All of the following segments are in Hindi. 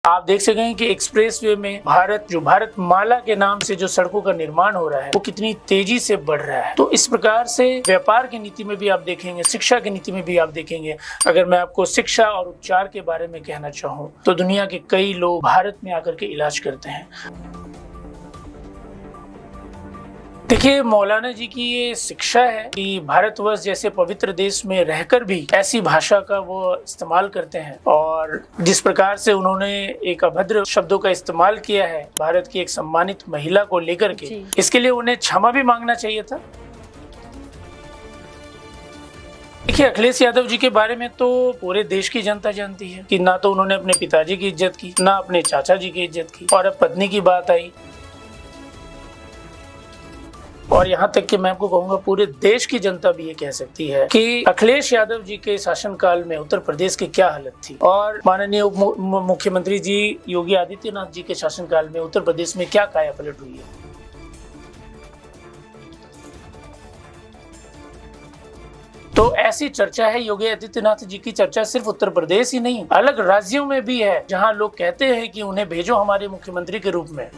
आप देख सकें कि एक्सप्रेसवे में भारत माला के नाम से जो सड़कों का निर्माण हो रहा है वो कितनी तेजी से बढ़ रहा है। तो इस प्रकार से व्यापार की नीति में भी आप देखेंगे, शिक्षा की नीति में भी आप देखेंगे। अगर मैं आपको शिक्षा और उपचार के बारे में कहना चाहूँ तो दुनिया के कई लोग भारत में आकर के इलाज करते हैं। देखिए, मौलाना जी की ये शिक्षा है कि भारतवर्ष जैसे पवित्र देश में रहकर भी ऐसी भाषा का वो इस्तेमाल करते हैं, और जिस प्रकार से उन्होंने एक अभद्र शब्दों का इस्तेमाल किया है भारत की एक सम्मानित महिला को लेकर के, इसके लिए उन्हें क्षमा भी मांगना चाहिए था। देखिए, अखिलेश यादव जी के बारे में तो पूरे देश की जनता जानती है कि ना तो उन्होंने अपने पिताजी की इज्जत की, ना अपने चाचा जी की इज्जत की, और अब पत्नी की बात आई और यहाँ तक कि मैं आपको कहूँगा पूरे देश की जनता भी ये कह सकती है कि अखिलेश यादव जी के शासनकाल में उत्तर प्रदेश की क्या हालत थी, और माननीय मुख्यमंत्री जी योगी आदित्यनाथ जी के शासनकाल में उत्तर प्रदेश में क्या कायापलट हुई है। तो ऐसी चर्चा है योगी आदित्यनाथ जी की चर्चा सिर्फ उत्तर प्रदेश ही नहीं, अलग राज्यों में भी है, जहां लोग कहते हैं कि उन्हें भेजो हमारे मुख्यमंत्री के रूप में।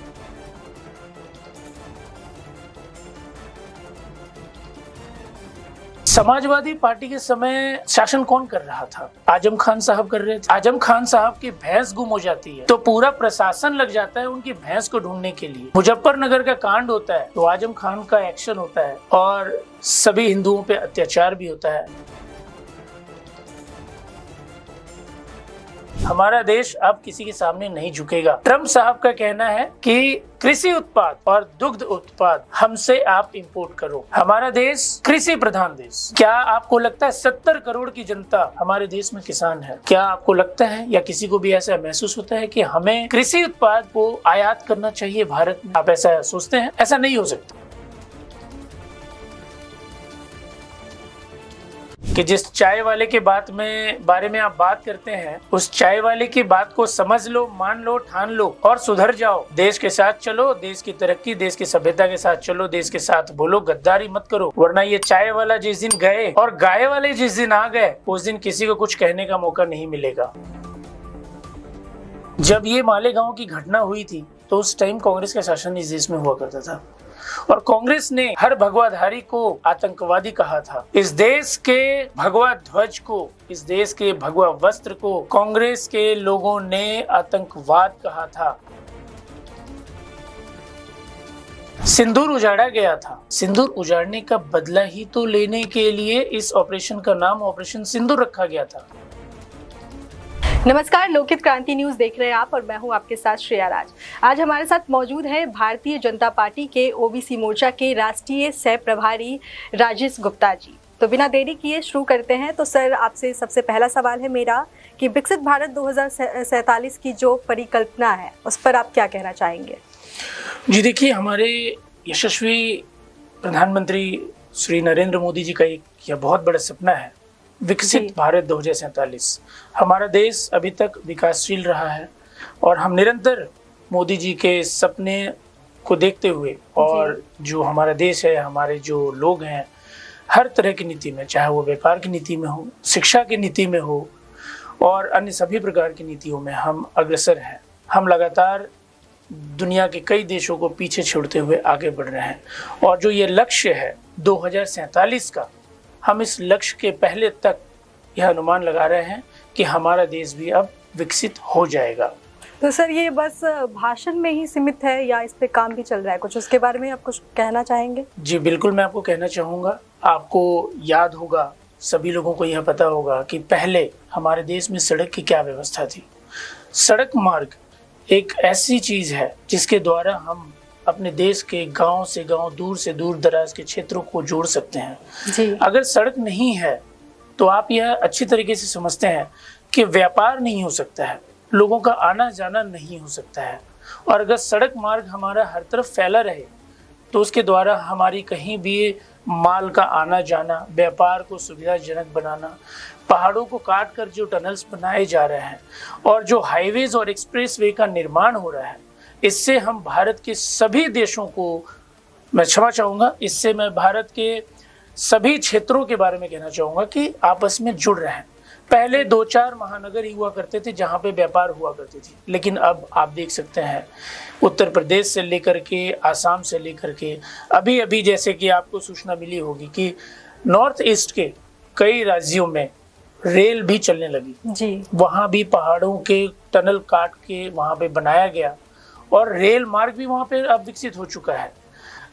समाजवादी पार्टी के समय शासन कौन कर रहा था? आजम खान साहब कर रहे थे। आजम खान साहब की भैंस गुम हो जाती है तो पूरा प्रशासन लग जाता है उनकी भैंस को ढूंढने के लिए। मुजफ्फरनगर का कांड होता है तो आजम खान का एक्शन होता है और सभी हिंदुओं पे अत्याचार भी होता है। हमारा देश अब किसी के सामने नहीं झुकेगा। ट्रम्प साहब का कहना है कि कृषि उत्पाद और दुग्ध उत्पाद हमसे आप इंपोर्ट करो। हमारा देश कृषि प्रधान देश। क्या आपको लगता है 70 करोड़ की जनता हमारे देश में किसान है? क्या आपको लगता है या किसी को भी ऐसा महसूस होता है कि हमें कृषि उत्पाद को आयात करना चाहिए भारत में? आप ऐसा सोचते हैं? ऐसा नहीं हो सकता कि जिस चाय वाले के बारे में आप बात करते हैं, उस चाय वाले की बात को समझ लो, मान लो, ठान लो और सुधर जाओ। देश के साथ चलो, देश की तरक्की, देश की सभ्यता के साथ चलो, देश के साथ बोलो, गद्दारी मत करो। वरना ये चाय वाला जिस दिन गए और गाय वाले जिस दिन आ गए, उस दिन किसी को कुछ कहने का मौका नहीं मिलेगा। जब ये मालेगांव की घटना हुई थी तो उस टाइम कांग्रेस का शासन इस देश में हुआ करता था और कांग्रेस ने हर भगवाधारी को आतंकवादी कहा था। इस देश के भगवा ध्वज को, इस देश के भगवा वस्त्र को कांग्रेस के लोगों ने आतंकवाद कहा था। सिंदूर उजाड़ा गया था। सिंदूर उजाड़ने का बदला ही तो लेने के लिए इस ऑपरेशन का नाम ऑपरेशन सिंदूर रखा गया था। नमस्कार, लोकहित क्रांति न्यूज देख रहे हैं आप और मैं हूं आपके साथ श्रेया राज। आज हमारे साथ मौजूद है भारतीय जनता पार्टी के ओबीसी मोर्चा के राष्ट्रीय सह प्रभारी राजेश गुप्ता जी। तो बिना देरी किए शुरू करते हैं। तो सर, आपसे सबसे पहला सवाल है मेरा कि विकसित भारत 2047 की जो परिकल्पना है उस पर आप क्या कहना चाहेंगे? जी देखिए, हमारे यशस्वी प्रधानमंत्री श्री नरेंद्र मोदी जी का यह बहुत बड़ा सपना है, विकसित भारत 2047। हमारा देश अभी तक विकासशील रहा है और हम निरंतर मोदी जी के सपने को देखते हुए और जो हमारा देश है, हमारे जो लोग हैं, हर तरह की नीति में, चाहे वो व्यापार की नीति में हो, शिक्षा की नीति में हो और अन्य सभी प्रकार की नीतियों में हम अग्रसर हैं। हम लगातार दुनिया के कई देशों को पीछे छोड़ते हुए आगे बढ़ रहे हैं और जो ये लक्ष्य है 2047 का, हम इस लक्ष्य के पहले तक यह अनुमान लगा रहे हैं कि हमारा देश भी अब विकसित हो जाएगा। तो सर, ये बस भाषण में ही सीमित है या इस पे काम भी चल रहा है कुछ? उसके बारे में आप कुछ कहना चाहेंगे? जी बिल्कुल, मैं आपको कहना चाहूँगा। आपको याद होगा, सभी लोगों को यह पता होगा कि पहले हमारे देश में सड़क की क्या व्यवस्था थी। सड़क मार्ग एक ऐसी चीज़ है जिसके द्वारा हम अपने देश के गांव से गांव, दूर से दूर दराज के क्षेत्रों को जोड़ सकते हैं जी। अगर सड़क नहीं है तो आप यह अच्छी तरीके से समझते हैं कि व्यापार नहीं हो सकता है, लोगों का आना जाना नहीं हो सकता है। और अगर सड़क मार्ग हमारा हर तरफ फैला रहे तो उसके द्वारा हमारी कहीं भी माल का आना जाना, व्यापार को सुविधाजनक बनाना, पहाड़ों को काट कर जो टनल्स बनाए जा रहे हैं और जो हाईवेज और एक्सप्रेसवे का निर्माण हो रहा है, इससे हम भारत के सभी देशों को, मैं क्षमा चाहूँगा, इससे मैं भारत के सभी क्षेत्रों के बारे में कहना चाहूँगा कि आपस में जुड़ रहे हैं। पहले 2-4 महानगर ही हुआ करते थे जहाँ पे व्यापार हुआ करती थी, लेकिन अब आप देख सकते हैं उत्तर प्रदेश से लेकर के आसाम से लेकर के अभी अभी जैसे कि आपको सूचना मिली होगी कि नॉर्थ ईस्ट के कई राज्यों में रेल भी चलने लगी जी। वहाँ भी पहाड़ों के टनल काट के वहाँ पे बनाया गया और रेल मार्ग भी वहाँ पे अब विकसित हो चुका है।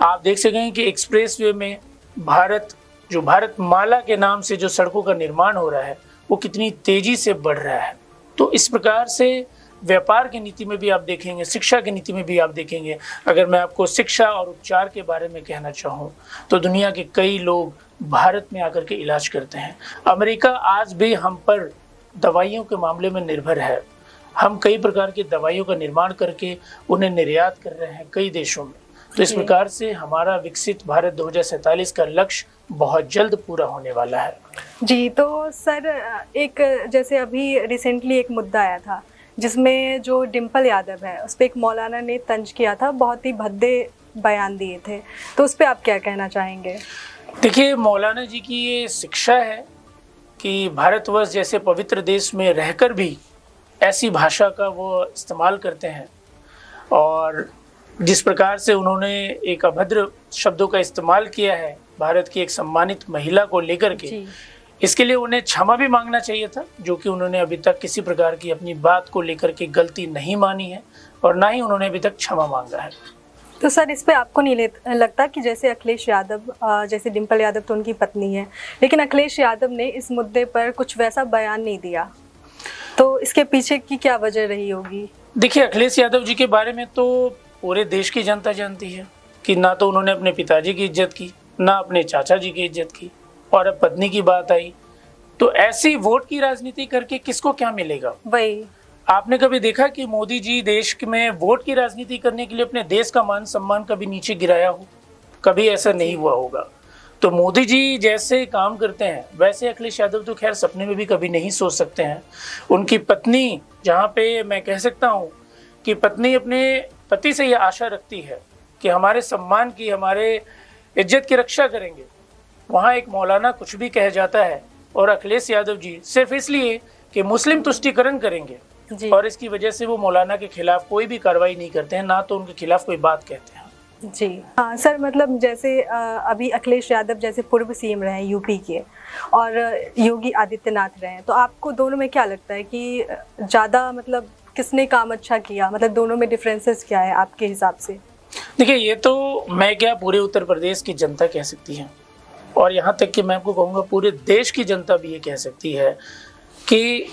आप देख सकें कि एक्सप्रेसवे में भारत माला के नाम से जो सड़कों का निर्माण हो रहा है वो कितनी तेजी से बढ़ रहा है। तो इस प्रकार से व्यापार की नीति में भी आप देखेंगे, शिक्षा की नीति में भी आप देखेंगे। अगर मैं आपको शिक्षा और उपचार के बारे में कहना चाहूँ तो दुनिया के कई लोग भारत में आकर के इलाज करते हैं। अमेरिका आज भी हम पर दवाइयों के मामले में निर्भर है। हम कई प्रकार की दवाइयों का निर्माण करके उन्हें निर्यात कर रहे हैं कई देशों में। तो इस प्रकार से हमारा विकसित भारत 2047 का लक्ष्य बहुत जल्द पूरा होने वाला है। जी, तो सर एक जैसे अभी रिसेंटली एक मुद्दा आया था जिसमें जो डिम्पल यादव है उस पर एक मौलाना ने तंज किया था, बहुत ही भद्दे बयान दिए थे, तो उस पर आप क्या कहना चाहेंगे? देखिए, मौलाना जी की ये शिक्षा है कि भारतवर्ष जैसे पवित्र देश में रहकर भी ऐसी भाषा का वो इस्तेमाल करते हैं और जिस प्रकार से उन्होंने एक अभद्र शब्दों का इस्तेमाल किया है भारत की एक सम्मानित महिला को लेकर के, इसके लिए उन्हें क्षमा भी मांगना चाहिए था, जो कि उन्होंने अभी तक किसी प्रकार की अपनी बात को लेकर के गलती नहीं मानी है और ना ही उन्होंने अभी तक क्षमा मांगा है। तो सर इस पे आपको नहीं लगता कि जैसे अखिलेश यादव, जैसे डिम्पल यादव तो उनकी पत्नी है, लेकिन अखिलेश यादव ने इस मुद्दे पर कुछ वैसा बयान नहीं दिया, तो इसके पीछे की क्या वजह रही होगी? देखिए, अखिलेश यादव जी के बारे में तो पूरे देश की जनता जानती है कि ना तो उन्होंने अपने पिताजी की इज्जत की, ना अपने चाचा जी की इज्जत की, और अब पत्नी की बात आई तो ऐसी वोट की राजनीति करके किसको क्या मिलेगा? वही आपने कभी देखा कि मोदी जी देश में वोट की राजनीति करने के लिए अपने देश का मान सम्मान कभी नीचे गिराया हो? कभी ऐसा नहीं हुआ होगा। तो मोदी जी जैसे काम करते हैं वैसे अखिलेश यादव तो खैर सपने में भी कभी नहीं सोच सकते हैं। उनकी पत्नी, जहाँ पे मैं कह सकता हूँ कि पत्नी अपने पति से यह आशा रखती है कि हमारे सम्मान की, हमारे इज्जत की रक्षा करेंगे, वहाँ एक मौलाना कुछ भी कह जाता है और अखिलेश यादव जी सिर्फ इसलिए कि मुस्लिम तुष्टीकरण करेंगे जी। और इसकी वजह से वो मौलाना के खिलाफ कोई भी कार्रवाई नहीं करते हैं, ना तो उनके खिलाफ कोई बात कहते हैं। जी हाँ सर, मतलब जैसे अभी अखिलेश यादव जैसे पूर्व सीएम रहे यूपी के और योगी आदित्यनाथ रहे हैं, तो आपको दोनों में क्या लगता है कि ज़्यादा मतलब किसने काम अच्छा किया? मतलब दोनों में डिफरेंसेस क्या है आपके हिसाब से? देखिए, ये तो मैं क्या पूरे उत्तर प्रदेश की जनता कह सकती है और यहाँ तक कि मैं आपको कहूँगा पूरे देश की जनता भी ये कह सकती है कि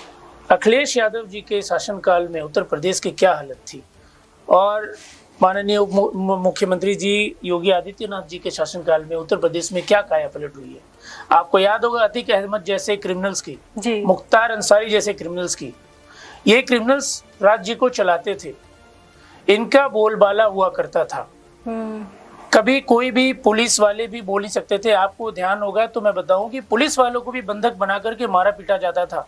अखिलेश यादव जी के शासनकाल में उत्तर प्रदेश की क्या हालत थी और माननीय मुख्यमंत्री जी योगी आदित्यनाथ जी के शासनकाल में उत्तर प्रदेश में क्या काया पलट हुई है। आपको याद होगा अतीक अहमद जैसे क्रिमिनल्स की, मुख्तार अंसारी जैसे क्रिमिनल्स की, ये क्रिमिनल्स राज्य को चलाते थे, इनका बोलबाला हुआ करता था। कभी कोई भी पुलिस वाले भी बोल नहीं सकते थे। आपको ध्यान होगा तो मैं बताऊं कि पुलिस वालों को भी बंधक बना करके मारा पीटा जाता था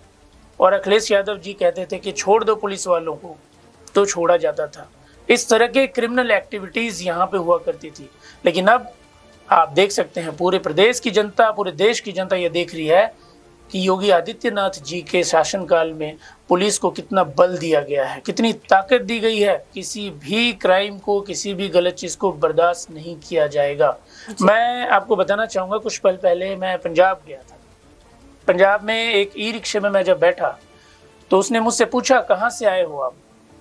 और अखिलेश यादव जी कहते थे कि छोड़ दो पुलिस वालों को, तो छोड़ा जाता था। इस तरह के क्रिमिनल एक्टिविटीज यहाँ पे हुआ करती थी। लेकिन अब आप देख सकते हैं पूरे प्रदेश की जनता, पूरे देश की जनता ये देख रही है कि योगी आदित्यनाथ जी के शासनकाल में पुलिस को कितना बल दिया गया है, कितनी ताकत दी गई है। किसी भी क्राइम को, किसी भी गलत चीज़ को बर्दाश्त नहीं किया जाएगा। मैं आपको बताना चाहूँगा, कुछ पल पहले मैं पंजाब गया था। पंजाब में एक ई रिक्शे में मैं जब बैठा तो उसने मुझसे पूछा कहाँ से आए हो आप।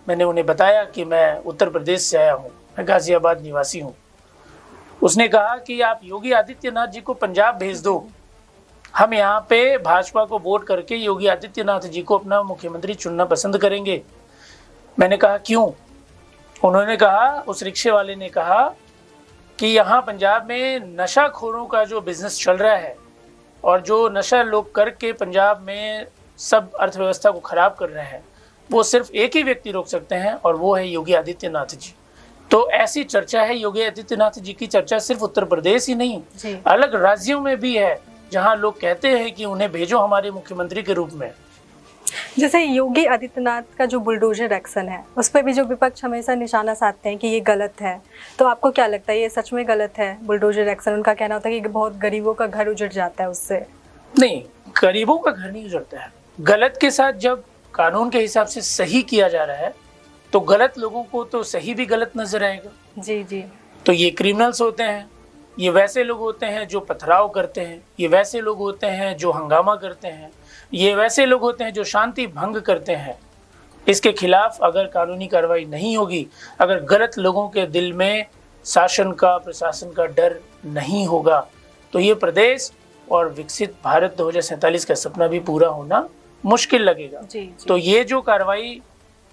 मैंने उन्हें बताया कि मैं उत्तर प्रदेश से आया हूँ, मैं गाजियाबाद निवासी हूँ। उसने कहा कि आप योगी आदित्यनाथ जी को पंजाब भेज दो, हम यहाँ पे भाजपा को वोट करके योगी आदित्यनाथ जी को अपना मुख्यमंत्री चुनना पसंद करेंगे। मैंने कहा क्यों? उन्होंने कहा, उस रिक्शे वाले ने कहा कि यहाँ पंजाब में नशाखोरों का जो बिजनेस चल रहा है और जो नशा लोग करके पंजाब में सब अर्थव्यवस्था को खराब कर रहे हैं, वो सिर्फ एक ही व्यक्ति रोक सकते हैं और वो है योगी आदित्यनाथ जी। तो ऐसी चर्चा है, योगी आदित्यनाथ जी की चर्चा सिर्फ उत्तर प्रदेश ही नहीं, अलग राज्यों में भी है, जहां लोग कहते हैं कि उन्हें भेजो हमारे मुख्यमंत्री के रूप में। जैसे योगी आदित्यनाथ का जो बुलडोजर एक्शन है उस पर भी जो विपक्ष हमेशा निशाना साधते हैं कि ये गलत है, तो आपको क्या लगता है ये सच में गलत है बुलडोजर एक्शन? उनका कहना होता है कि बहुत गरीबों का घर उजड़ जाता है उससे। नहीं, गरीबों का घर नहीं उजड़ता है। गलत के साथ जब कानून के हिसाब से सही किया जा रहा है तो गलत लोगों को तो सही भी गलत नजर आएगा। जी जी। तो ये क्रिमिनल्स होते हैं, ये वैसे लोग होते हैं जो पथराव करते हैं, ये वैसे लोग होते हैं जो हंगामा करते हैं, ये वैसे लोग होते हैं जो शांति भंग करते हैं। इसके खिलाफ अगर कानूनी कार्रवाई नहीं होगी, अगर गलत लोगों के दिल में शासन का, प्रशासन का डर नहीं होगा, तो ये प्रदेश और विकसित भारत 2047 का सपना भी पूरा होना मुश्किल लगेगा। जी, जी। तो ये जो कार्रवाई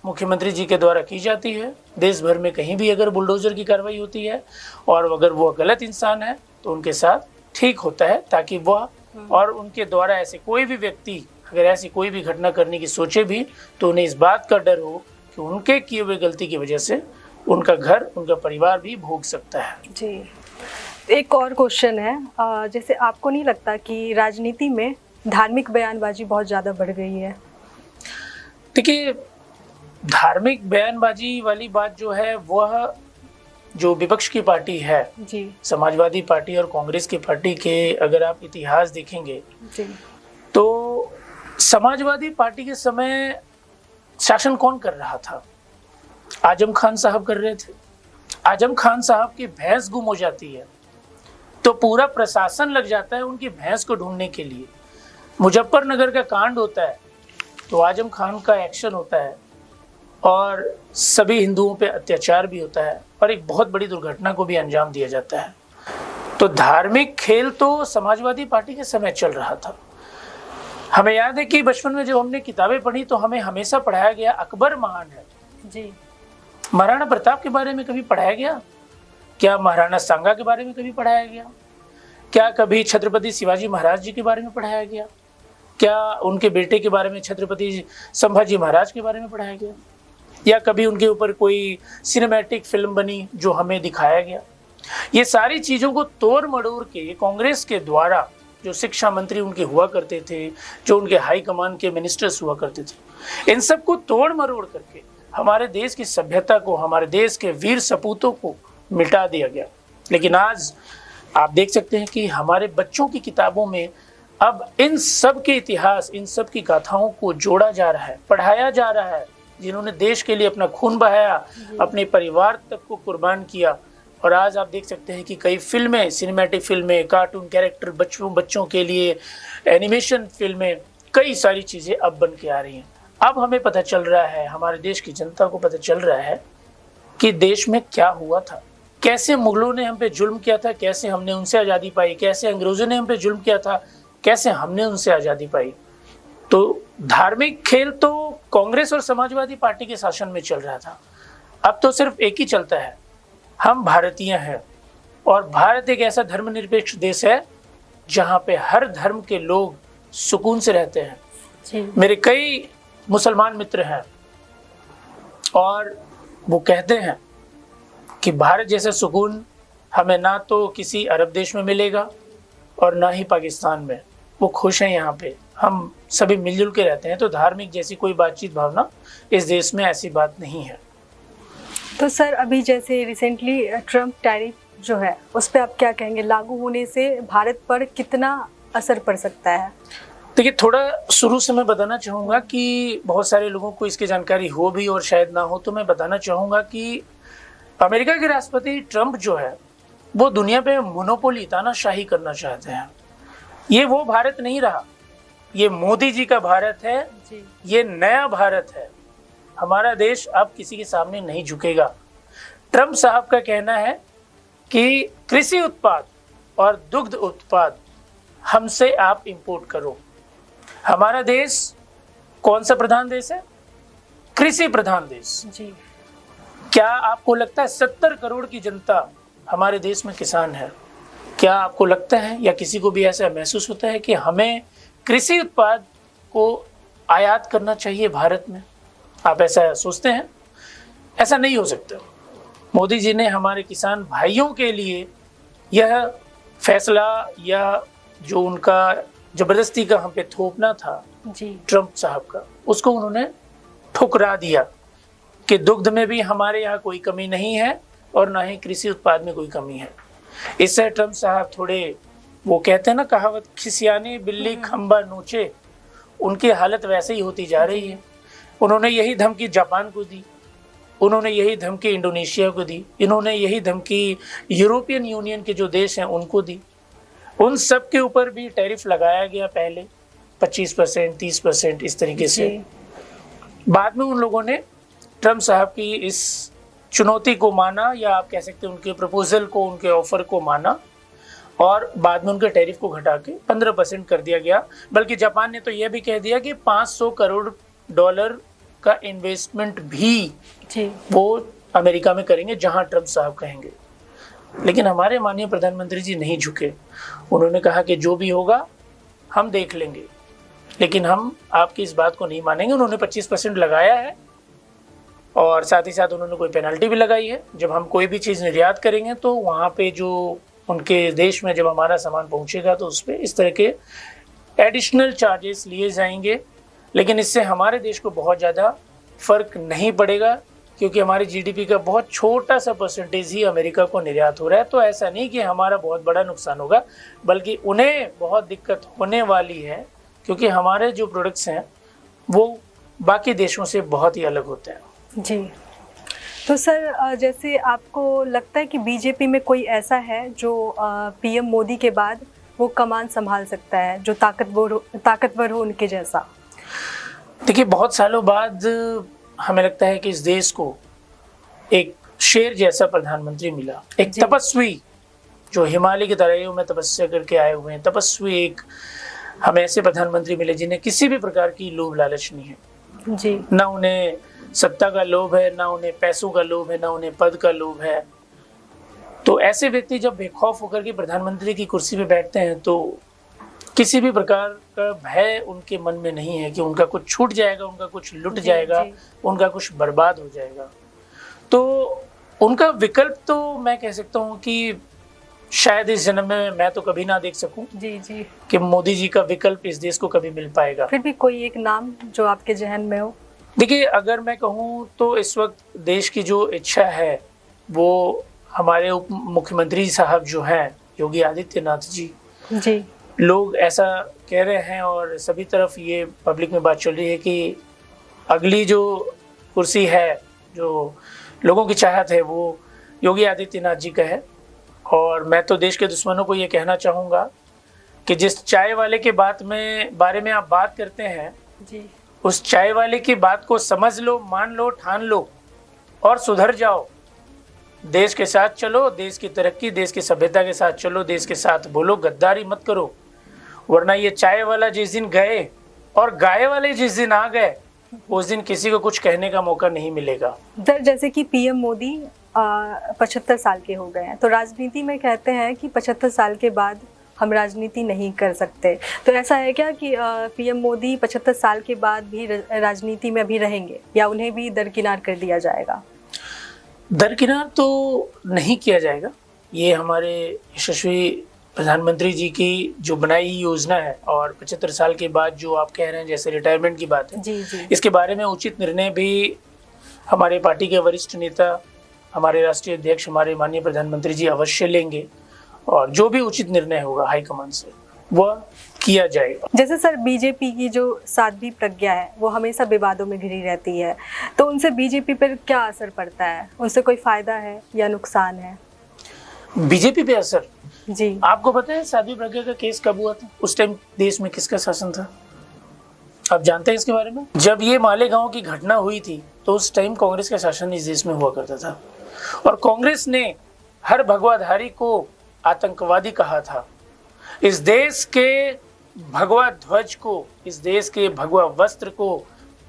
मुख्यमंत्री जी के द्वारा की जाती है, देश भर में कहीं भी अगर बुलडोजर की कार्रवाई होती है और अगर वो गलत इंसान है तो उनके साथ ठीक होता है, ताकि वह और उनके द्वारा ऐसे कोई भी व्यक्ति अगर ऐसी कोई भी घटना करने की सोचे भी तो उन्हें इस बात का डर हो कि उनके किए हुए गलती की वजह से उनका घर, उनका परिवार भी भोग सकता है। जी। एक और क्वेश्चन है, जैसे आपको नहीं लगता कि राजनीति में धार्मिक बयानबाजी बहुत ज़्यादा बढ़ गई है? देखिए, धार्मिक बयानबाजी वाली बात जो है वह जो विपक्ष की पार्टी है जी, समाजवादी पार्टी और कांग्रेस की पार्टी के अगर आप इतिहास देखेंगे जी, तो समाजवादी पार्टी के समय शासन कौन कर रहा था? आजम खान साहब कर रहे थे। आजम खान साहब की भैंस गुम हो जाती है तो पूरा प्रशासन लग जाता है उनकी भैंस को ढूंढने के लिए। मुजफ्फरनगर का कांड होता है तो आजम खान का एक्शन होता है और सभी हिंदुओं पे अत्याचार भी होता है और एक बहुत बड़ी दुर्घटना को भी अंजाम दिया जाता है। तो धार्मिक खेल तो समाजवादी पार्टी के समय चल रहा था। हमें याद है कि बचपन में जब हमने किताबें पढ़ी तो हमें हमेशा पढ़ाया गया अकबर महान है जी। महाराणा प्रताप के बारे में कभी पढ़ाया गया क्या? महाराणा सांगा के बारे में कभी पढ़ाया गया क्या? कभी छत्रपति शिवाजी महाराज जी के बारे में पढ़ाया गया क्या? उनके बेटे के बारे में छत्रपति संभाजी महाराज के बारे में पढ़ाया गया? या कभी उनके ऊपर कोई सिनेमैटिक फिल्म बनी जो हमें दिखाया गया? ये सारी चीज़ों को तोड़ मड़ोड़ के कांग्रेस के द्वारा जो शिक्षा मंत्री उनके हुआ करते थे, जो उनके हाई कमान के मिनिस्टर्स हुआ करते थे, इन सब को तोड़ मरोड़ करके हमारे देश की सभ्यता को, हमारे देश के वीर सपूतों को मिटा दिया गया। लेकिन आज आप देख सकते हैं कि हमारे बच्चों की किताबों में अब इन सब के इतिहास, इन सब की गाथाओं को जोड़ा जा रहा है, पढ़ाया जा रहा है, जिन्होंने देश के लिए अपना खून बहाया, अपने परिवार तक को कुर्बान किया। और आज आप देख सकते हैं कि कई फिल्में, सिनेमैटिक फिल्में, कार्टून कैरेक्टर, बच्चों के लिए एनिमेशन फिल्में, कई सारी चीज़ें अब बन के आ रही हैं। अब हमें पता चल रहा है, हमारे देश की जनता को पता चल रहा है कि देश में क्या हुआ था, कैसे मुगलों ने हम पे जुल्म किया था, कैसे हमने उनसे आज़ादी पाई, कैसे अंग्रेज़ों ने हम पे जुल्म किया था, कैसे हमने उनसे आज़ादी पाई। तो धार्मिक खेल तो कांग्रेस और समाजवादी पार्टी के शासन में चल रहा था, अब तो सिर्फ एक ही चलता है, हम भारतीय हैं और भारत एक ऐसा धर्मनिरपेक्ष देश है जहाँ पे हर धर्म के लोग सुकून से रहते हैं। जी। मेरे कई मुसलमान मित्र हैं और वो कहते हैं कि भारत जैसा सुकून हमें ना तो किसी अरब देश में मिलेगा और ना ही पाकिस्तान में। वो खुश हैं यहाँ पे, हम सभी मिलजुल के रहते हैं। तो धार्मिक जैसी कोई बातचीत भावना इस देश में ऐसी बात नहीं है। तो सर, अभी जैसे रिसेंटली ट्रम्प टैरिफ जो है उस पर आप क्या कहेंगे? लागू होने से भारत पर कितना असर पड़ सकता है? देखिए, थोड़ा शुरू से मैं बताना चाहूँगा कि बहुत सारे लोगों को इसकी जानकारी हो भी और शायद ना हो, तो मैं बताना चाहूँगा कि अमेरिका के राष्ट्रपति ट्रम्प जो है वो दुनिया पे मोनोपोली, तानाशाही करना चाहते हैं। ये वो भारत नहीं रहा, ये मोदी जी का भारत है जी। ये नया भारत है। हमारा देश अब किसी के सामने नहीं झुकेगा। ट्रम्प साहब का कहना है कि कृषि उत्पाद और दुग्ध उत्पाद हमसे आप इंपोर्ट करो। हमारा देश कौन सा प्रधान देश है? कृषि प्रधान देश। जी। क्या आपको लगता है 70 करोड़ की जनता हमारे देश में किसान है? क्या आपको लगता है या किसी को भी ऐसा महसूस होता है कि हमें कृषि उत्पाद को आयात करना चाहिए भारत में? आप ऐसा सोचते हैं? ऐसा नहीं हो सकता। मोदी जी ने हमारे किसान भाइयों के लिए यह फैसला या जो उनका जबरदस्ती का हम पे थोपना था जी। ट्रम्प साहब का, उसको उन्होंने ठुकरा दिया कि दुग्ध में भी हमारे यहाँ कोई कमी नहीं है और ना ही कृषि उत्पाद में कोई कमी है। इससे ट्रम्प साहब थोड़े, वो कहते हैं ना कहावत, खिसियानी बिल्ली खंबा नोचे, उनकी हालत वैसे ही होती जा रही है। उन्होंने यही धमकी जापान को दी, उन्होंने यही धमकी इंडोनेशिया को दी, इन्होंने यही धमकी यूरोपियन यूनियन के जो देश हैं उनको दी। उन सब के ऊपर भी टैरिफ लगाया गया पहले 25%, 30% इस तरीके से। बाद में उन लोगों ने ट्रम्प साहब की इस चुनौती को माना, या आप कह सकते हैं उनके प्रपोजल को, उनके ऑफर को माना, और बाद में उनके टैरिफ को घटा के 15% कर दिया गया। बल्कि जापान ने तो यह भी कह दिया कि $500 करोड़ का इन्वेस्टमेंट भी वो अमेरिका में करेंगे जहां ट्रम्प साहब कहेंगे। लेकिन हमारे माननीय प्रधानमंत्री जी नहीं झुके। उन्होंने कहा कि जो भी होगा हम देख लेंगे, लेकिन हम आपकी इस बात को नहीं मानेंगे। उन्होंने 25% लगाया है और साथ ही साथ उन्होंने कोई पेनल्टी भी लगाई है। जब हम कोई भी चीज़ निर्यात करेंगे तो वहाँ पे जो उनके देश में जब हमारा सामान पहुँचेगा तो उस पर इस तरह के एडिशनल चार्जेस लिए जाएंगे। लेकिन इससे हमारे देश को बहुत ज़्यादा फर्क नहीं पड़ेगा, क्योंकि हमारी जीडीपी का बहुत छोटा सा परसेंटेज ही अमेरिका को निर्यात हो रहा है। तो ऐसा नहीं कि हमारा बहुत बड़ा नुकसान होगा, बल्कि उन्हें बहुत दिक्कत होने वाली है, क्योंकि हमारे जो प्रोडक्ट्स हैं वो बाकी देशों से बहुत ही अलग होते हैं। जी, तो सर जैसे आपको लगता है कि बीजेपी में कोई ऐसा है जो पीएम मोदी के बाद वो कमान संभाल सकता है, जो ताकतवर हो उनके जैसा? देखिए, बहुत सालों बाद हमें लगता है कि इस देश को एक शेर जैसा प्रधानमंत्री मिला, एक तपस्वी जो हिमालय की तराइयों में तपस्या करके आए हुए हैं, तपस्वी एक हमें ऐसे प्रधानमंत्री मिले जिन्हें किसी भी प्रकार की लोभ लालच नहीं है जी। ना उन्हें सत्ता का लोभ है, ना उन्हें पैसों का लोभ है, ना उन्हें पद का लोभ है। तो ऐसे व्यक्ति जब बेखौफ होकर के प्रधानमंत्री की कुर्सी पे बैठते हैं तो किसी भी प्रकार का भय उनके मन में नहीं है कि उनका कुछ छूट जाएगा, उनका कुछ लुट जाएगा, उनका कुछ बर्बाद हो जाएगा। तो उनका विकल्प तो मैं कह सकता हूँ कि शायद इस जन्म में मैं तो कभी ना देख सकूं जी कि मोदी जी का विकल्प इस देश को कभी मिल पाएगा। फिर भी कोई एक नाम जो आपके जहन में हो? देखिए, अगर मैं कहूँ तो इस वक्त देश की जो इच्छा है वो हमारे उप मुख्यमंत्री साहब जो हैं योगी आदित्यनाथ जी। लोग ऐसा कह रहे हैं और सभी तरफ ये पब्लिक में बात चल रही है कि अगली जो कुर्सी है, जो लोगों की चाहत है, वो योगी आदित्यनाथ जी का है। और मैं तो देश के दुश्मनों को ये कहना चाहूँगा कि जिस चाय वाले के बारे में आप बात करते हैं जी, उस चाय वाले की बात को समझ लो, मान लो, ठान लो और सुधर जाओ। देश के साथ चलो, देश की तरक्की, देश की सभ्यता के साथ चलो, देश के साथ बोलो, गद्दारी मत करो। वरना ये चाय वाला जिस दिन गए और गाय वाले जिस दिन आ गए, उस दिन किसी को कुछ कहने का मौका नहीं मिलेगा। सर, जैसे कि पीएम मोदी 75 साल के हो गए हैं, तो राजनीति में कहते हैं कि 75 साल के बाद हम राजनीति नहीं कर सकते। तो ऐसा है क्या कि पीएम मोदी 75 साल के बाद भी राजनीति में अभी रहेंगे, या उन्हें भी दरकिनार कर दिया जाएगा? दरकिनार तो नहीं किया जाएगा। ये हमारे यशस्वी प्रधानमंत्री जी की जो बनाई योजना है, और 75 साल के बाद जो आप कह रहे हैं जैसे रिटायरमेंट की बात है, जी। इसके बारे में उचित निर्णय भी हमारे पार्टी के वरिष्ठ नेता, हमारे राष्ट्रीय अध्यक्ष, हमारे माननीय प्रधानमंत्री जी अवश्य लेंगे, और जो भी उचित निर्णय होगा हाईकमान से वह किया जाएगा। जैसे सर, बीजेपी की जो साध्वी प्रज्ञा है वो हमेशा विवादों में घिरी रहती है, तो उनसे बीजेपी पर क्या असर पड़ता है? उनसे कोई फायदा है या नुकसान है? बीजेपी पे असर? जी, आपको पता है साध्वी प्रज्ञा का केस कब हुआ था? उस टाइम देश में किसका शासन था? आप जानते हैं इसके बारे में? जब ये मालेगांव की घटना हुई थी तो उस टाइम कांग्रेस का शासन इस देश में हुआ करता था, और कांग्रेस ने हर भगवाधारी को आतंकवादी कहा था। इस देश के भगवा ध्वज को, इस देश के भगवा वस्त्र को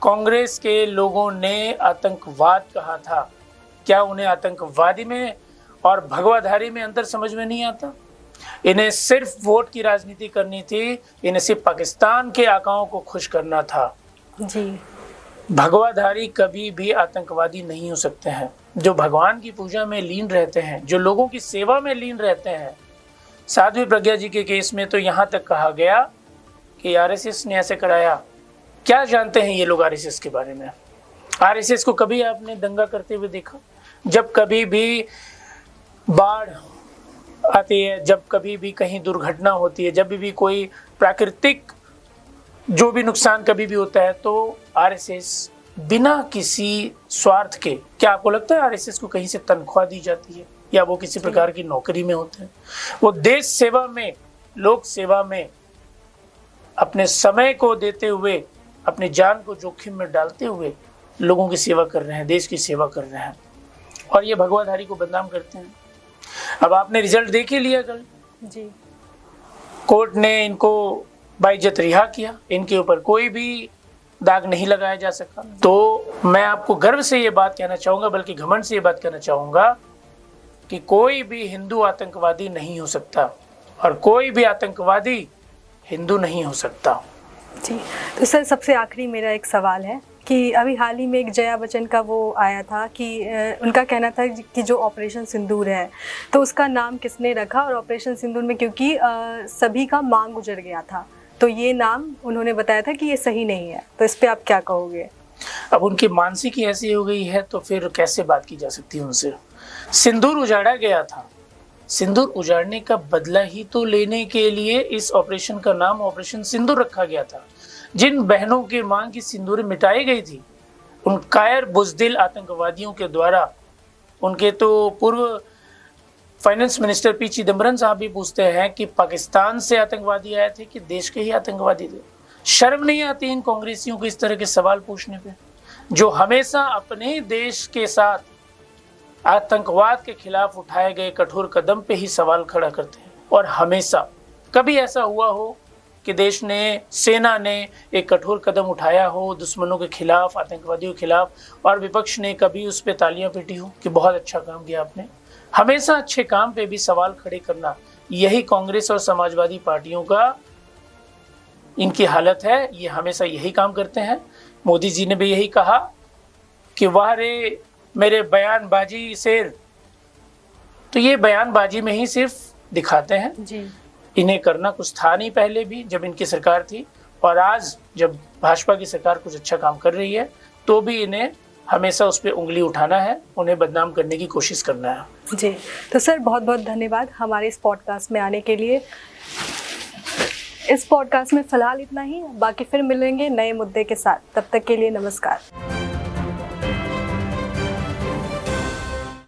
कांग्रेस के लोगों ने आतंकवाद कहा था। क्या उन्हें आतंकवादी में और भगवाधारी में अंतर समझ में नहीं आता? इन्हें सिर्फ वोट की राजनीति करनी थी, इन्हें सिर्फ पाकिस्तान के आकाओं को खुश करना था जी। भगवाधारी कभी भी आतंकवादी नहीं हो सकते हैं। जो भगवान की पूजा में लीन रहते हैं, जो लोगों की सेवा में लीन रहते हैं। साध्वी प्रज्ञा जी के केस में तो यहाँ तक कहा गया कि आरएसएस ने ऐसे कराया। क्या जानते हैं ये लोग आरएसएस के बारे में? आरएसएस को कभी आपने दंगा करते हुए देखा? जब कभी भी बाढ़ आती है, जब कभी भी कहीं दुर्घटना होती है, जब भी कोई प्राकृतिक जो भी नुकसान कभी भी होता है तो आरएसएस बिना किसी स्वार्थ के, क्या आपको लगता है आरएसएस को कहीं से तनख्वाह दी जाती है या वो किसी प्रकार की नौकरी में होते हैं? वो देश सेवा में, लोक सेवा में अपने समय को देते हुए, अपनी जान को जोखिम में डालते हुए लोगों की सेवा कर रहे हैं, देश की सेवा कर रहे हैं, और ये भगवाधारी को बदनाम करते हैं। अब आपने रिजल्ट देख ही लिया कल जी। कोर्ट ने इनको बाइज्जत रिहा किया, इनके ऊपर कोई भी दाग नहीं लगाया जा सका। तो मैं आपको गर्व से ये बात कहना चाहूंगा, बल्कि घमंड से ये बात कहना चाहूंगा कि कोई भी हिंदू आतंकवादी नहीं हो सकता और कोई भी आतंकवादी हिंदू नहीं हो सकता। जी, तो सर सबसे आखिरी मेरा एक सवाल है कि अभी हाल ही में एक जया बच्चन का वो आया था कि उनका कहना था कि जो ऑपरेशन सिंदूर है तो उसका नाम किसने रखा, और ऑपरेशन सिंदूर में क्योंकि सभी का मांग गुजर गया था तो ये नाम उन्होंने बताया था कि ये सही नहीं है, तो इस पे आप क्या कहोगे? अब उनकी मानसिक ऐसी हो गई है तो फिर कैसे बात की जा सकती है उनसे। सिंदूर उजाड़ा गया था, सिंदूर उजाड़ने का बदला ही तो लेने के लिए इस ऑपरेशन का नाम ऑपरेशन सिंदूर रखा गया था। जिन बहनों की मांग की सिंदूर मिटाई गई थी, उन कायर बुजदिल आतंकवादियों के द्वारा, उनके तो पूर्व फाइनेंस मिनिस्टर पी चिदम्बरम साहब भी पूछते हैं कि पाकिस्तान से आतंकवादी आए थे कि देश के ही आतंकवादी थे। शर्म नहीं आती इन कांग्रेसियों को इस तरह के सवाल पूछने पे, जो हमेशा अपने देश के साथ आतंकवाद के खिलाफ उठाए गए कठोर कदम पे ही सवाल खड़ा करते हैं। और हमेशा कभी ऐसा हुआ हो कि देश ने, सेना ने एक कठोर कदम उठाया हो दुश्मनों के खिलाफ, आतंकवादियों के खिलाफ, और विपक्ष ने कभी उस पर तालियां पीटी हो कि बहुत अच्छा काम किया आपने? हमेशा अच्छे काम पे भी सवाल खड़े करना, यही कांग्रेस और समाजवादी पार्टियों का, इनकी हालत है। ये हमेशा यही काम करते हैं। मोदी जी ने भी यही कहा कि वाह रे मेरे बयानबाजी शेर, तो ये बयानबाजी में ही सिर्फ दिखाते हैं जी। इन्हें करना कुछ था नहीं पहले भी जब इनकी सरकार थी, और आज जब भाजपा की सरकार कुछ अच्छा काम कर रही है तो भी इन्हें हमेशा उस पर उंगली उठाना है, उन्हें बदनाम करने की कोशिश करना है। जी, तो सर बहुत बहुत धन्यवाद हमारे इस पॉडकास्ट में आने के लिए। इस पॉडकास्ट में फिलहाल इतना ही, बाकी फिर मिलेंगे नए मुद्दे के साथ। तब तक के लिए नमस्कार।